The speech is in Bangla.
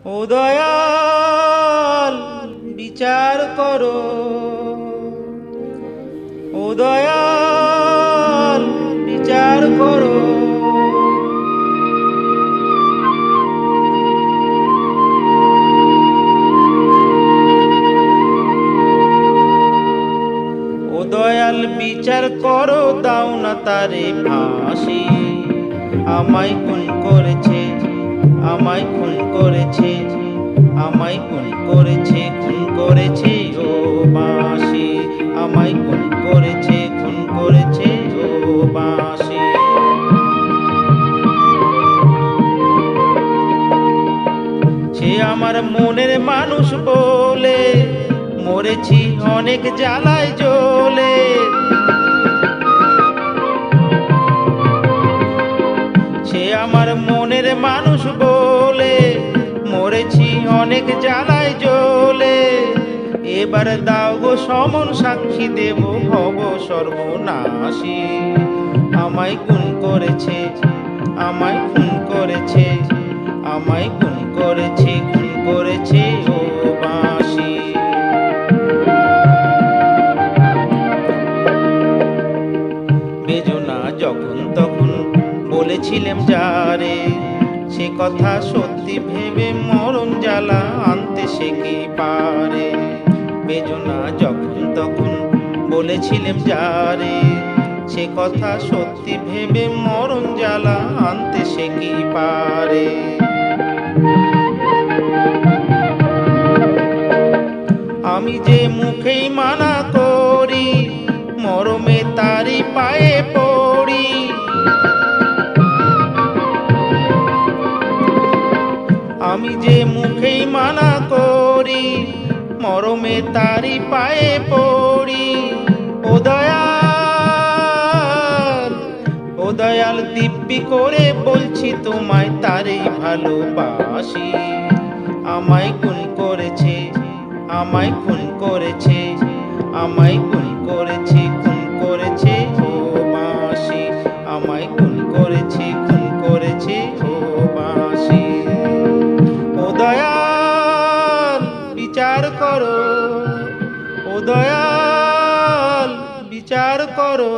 ও দয়াল বিচার করো, ও দয়াল বিচার করো। ও দয়াল বিচার করো, দাও না তারে ফাঁসি। আমায় খুন করেছে, আমায় খুন করেছে, আমায় খুন করেছে, খুন করেছে ও বাঁশি। আমায় খুন করেছে, খুন করেছে ও বাঁশি। সে আমার মনের মানুষ বলে মরেছি অনেক জ্বালায় জ্বলে। সে আমার মনের মানুষ বলে মরেছি অনেক জ্বালায় জ্বলে। এবার দাও গো সমন, সাক্ষী দেব হব সর্বনাশী। আমায় খুন করেছে, আমায় খুন করেছে, আমায় খুন করেছে, খুন করেছে ও বাঁশি। বেজনা যখন তখন বলেছিলাম যারে, সে কথা সত্যি ভেবে মরণ জ্বালা আনতে সে কি পারে। বেজনা যখন তখন বলেছিলাম যারে, সে কথা সত্যি ভেবে মরণ জ্বালা আনতে সে কি পারে। আমি যে মুখেই মানা করি, মরমে তারি পায়ে পড়ি। আমি যে মুখেই মানা করি, মরমে তারি পায়ে পড়ি। ও দয়াল, ও দয়াল দিব্যি করে বলছি তোমায় তারই ভালোবাসি। আমায় খুন করেছে, আমায় খুন করেছে, আমায় খুন করেছে, খুন করেছে ও বাঁশি। আমায় খুন করেছে, খুন করেছে ও বাঁশি। ও দয়াল বিচার করো, ও দয়াল বিচার করো।